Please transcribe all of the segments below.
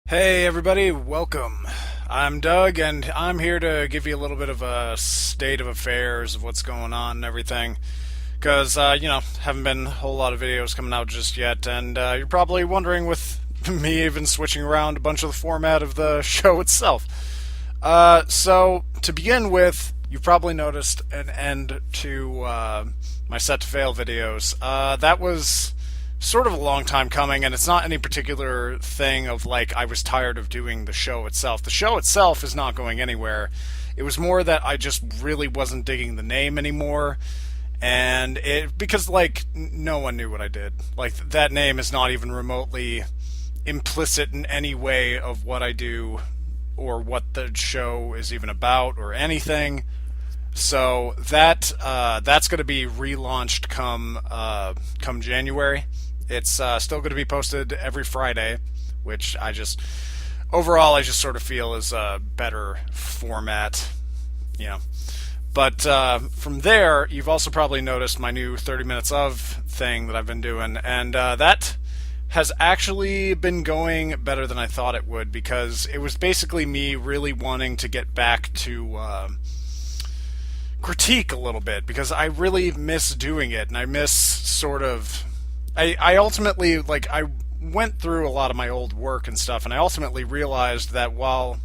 Hey everybody, welcome. I'm Doug, and I'm here to give you a little bit of a state of affairs of what's going on and everything. Because, haven't been a whole lot of videos coming out just yet, and you're probably wondering with me even switching around a bunch of the format of the show itself. So, to begin with, you've probably noticed an end to my Set to Fail videos. That was sort of a long time coming, and it's not any particular thing of like I was tired of doing the show itself. The show itself is not going anywhere. It was more that I just really wasn't digging the name anymore, and it because like no one knew what I did. Like that name is not even remotely implicit in any way of what I do or what the show is even about or anything. So that's going to be relaunched come January. It's still going to be posted every Friday, which overall I just sort of feel is a better format, you know. But from there, you've also probably noticed my new 30 minutes of thing that I've been doing, and that has actually been going better than I thought it would, because it was basically me really wanting to get back to critique a little bit, because I really miss doing it, and I miss sort of I ultimately, like, I went through a lot of my old work and stuff, and I ultimately realized that while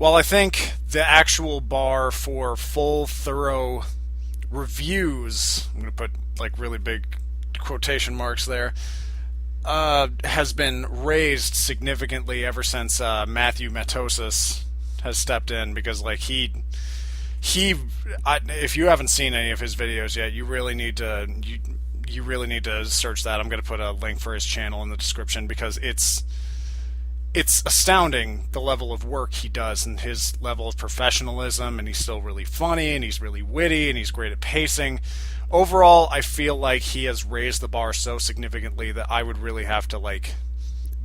I think the actual bar for full, thorough reviews, I'm going to put, like, really big quotation marks there, has been raised significantly ever since Matthew Matosis has stepped in, because, like, if you haven't seen any of his videos yet, you really need to search that. I'm going to put a link for his channel in the description, because it's astounding the level of work he does and his level of professionalism, and he's still really funny, and he's really witty, and he's great at pacing. Overall, I feel like he has raised the bar so significantly that I would really have to, like,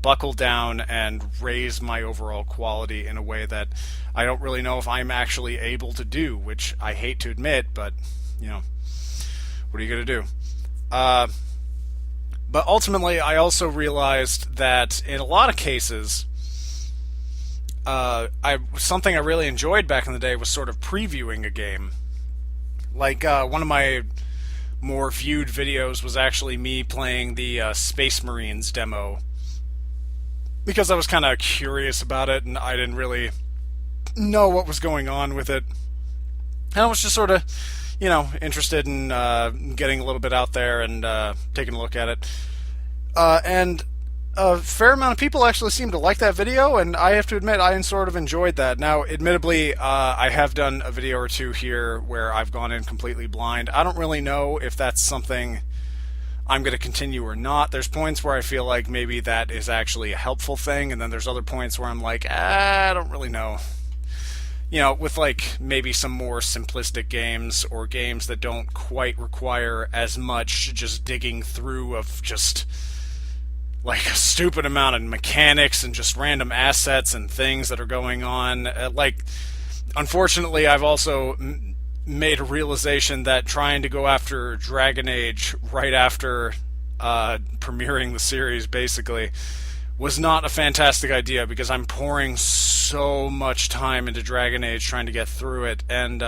buckle down and raise my overall quality in a way that I don't really know if I'm actually able to do, which I hate to admit, but, you know, what are you going to do? But ultimately, I also realized that in a lot of cases, something I really enjoyed back in the day was sort of previewing a game. Like, one of my more viewed videos was actually me playing the Space Marines demo, because I was kind of curious about it, and I didn't really know what was going on with it. And I was just sort of, interested in getting a little bit out there and taking a look at it. And a fair amount of people actually seem to like that video, and I have to admit, I sort of enjoyed that. Now, admittedly, I have done a video or two here where I've gone in completely blind. I don't really know if that's something I'm going to continue or not. There's points where I feel like maybe that is actually a helpful thing, and then there's other points where I'm like, I don't really know. With like maybe some more simplistic games, or games that don't quite require as much just digging through of just like a stupid amount of mechanics and just random assets and things that are going on. Unfortunately, I've also made a realization that trying to go after Dragon Age right after premiering the series basically was not a fantastic idea, because I'm pouring so much time into Dragon Age trying to get through it, and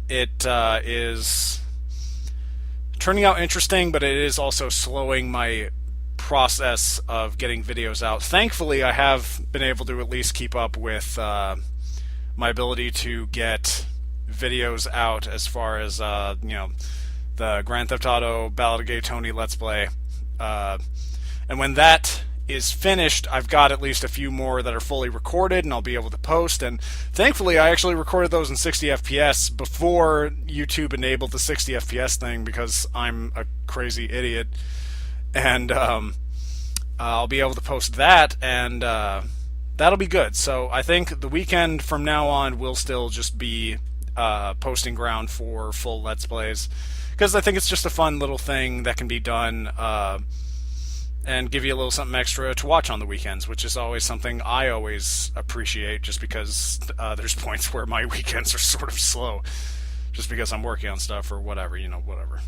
it is turning out interesting, but it is also slowing my process of getting videos out. Thankfully, I have been able to at least keep up with my ability to get videos out, as far as the Grand Theft Auto Ballad of Gay Tony Let's Play. And when that is finished, I've got at least a few more that are fully recorded, and I'll be able to post. And thankfully, I actually recorded those in 60 FPS before YouTube enabled the 60 FPS thing, because I'm a crazy idiot. And I'll be able to post that, and that'll be good. So I think the weekend from now on will still just be posting ground for full Let's Plays, because I think it's just a fun little thing that can be done and give you a little something extra to watch on the weekends, which is always something I always appreciate, just because there's points where my weekends are sort of slow, just because I'm working on stuff or whatever, whatever.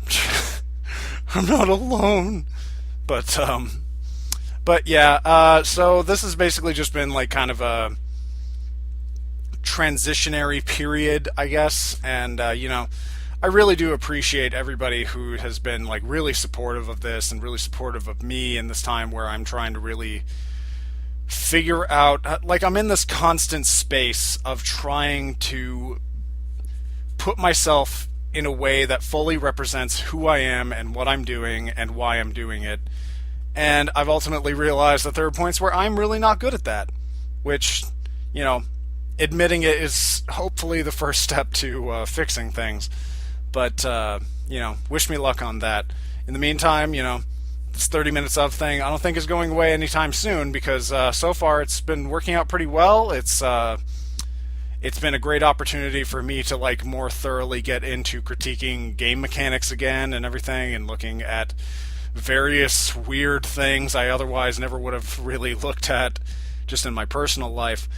I'm not alone. But But yeah, so this has basically just been like kind of a transitionary period, I guess. And I really do appreciate everybody who has been like really supportive of this and really supportive of me in this time where I'm trying to really figure out, like, I'm in this constant space of trying to put myself in a way that fully represents who I am and what I'm doing and why I'm doing it. And I've ultimately realized that there are points where I'm really not good at that, which, you know, admitting it is hopefully the first step to fixing things. But, wish me luck on that. In the meantime, this 30 minutes of thing I don't think is going away anytime soon because so far it's been working out pretty well. It's been a great opportunity for me to like more thoroughly get into critiquing game mechanics again and everything and looking at various weird things I otherwise never would have really looked at just in my personal life.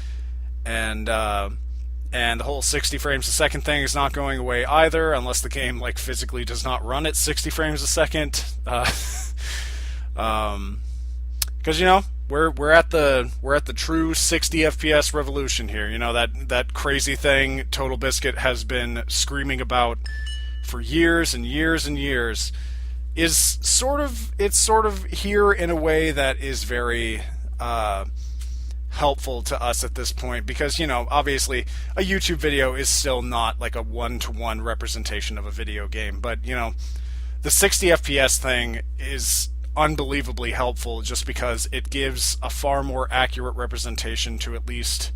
And the whole 60 frames a second thing is not going away either, unless the game like physically does not run at 60 frames a second. Because we're at the true 60 FPS revolution here. That crazy thing Total Biscuit has been screaming about for years and years and years is sort of here in a way that is very helpful to us at this point because obviously a YouTube video is still not like a one-to-one representation of a video game, but the 60 FPS thing is unbelievably helpful just because it gives a far more accurate representation to at least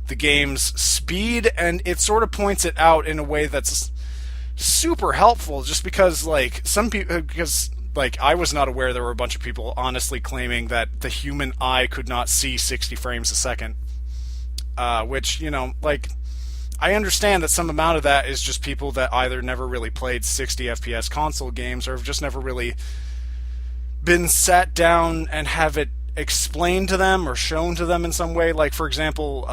the game's speed, and it sort of points it out in a way that's super helpful just because like some people like I was not aware there were a bunch of people honestly claiming that the human eye could not see 60 frames a second, which like I understand that some amount of that is just people that either never really played 60 FPS console games or have just never really been sat down and have it explained to them or shown to them in some way. Like, for example,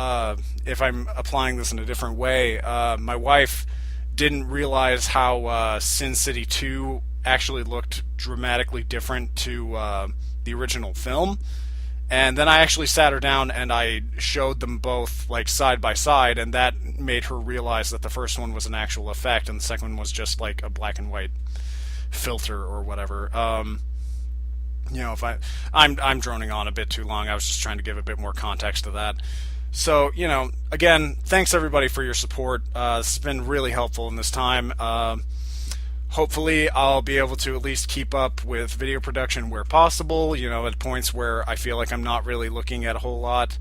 if I'm applying this in a different way, my wife didn't realize how Sin City 2 actually looked dramatically different to the original film. And then I actually sat her down and I showed them both like side by side, and that made her realize that the first one was an actual effect and the second one was just like a black and white filter or whatever. If I'm droning on a bit too long. I was just trying to give a bit more context to that. So, again, thanks everybody for your support. This has been really helpful in this time. Hopefully I'll be able to at least keep up with video production where possible, at points where I feel like I'm not really looking at a whole lot.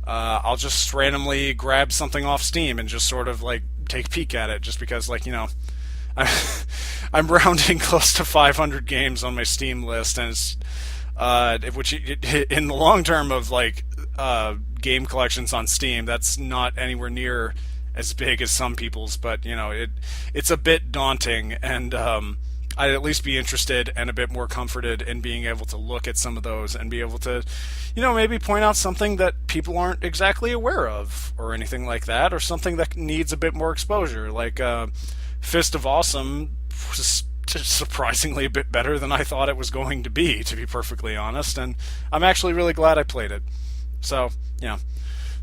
I'll just randomly grab something off Steam and just sort of like take a peek at it just because I'm rounding close to 500 games on my Steam list, and it's which in the long term of like game collections on Steam, that's not anywhere near as big as some people's, but it's a bit daunting, and I'd at least be interested and a bit more comforted in being able to look at some of those and be able to, maybe point out something that people aren't exactly aware of or anything like that, or something that needs a bit more exposure. Like Fist of Awesome was surprisingly a bit better than I thought it was going to be perfectly honest, and I'm actually really glad I played it. So,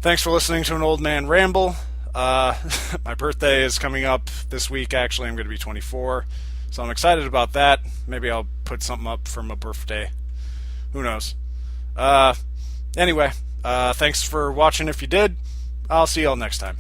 thanks for listening to an old man ramble. My birthday is coming up this week. Actually, I'm going to be 24, so I'm excited about that. Maybe I'll put something up for my birthday. Who knows? Anyway, thanks for watching if you did. I'll see y'all next time.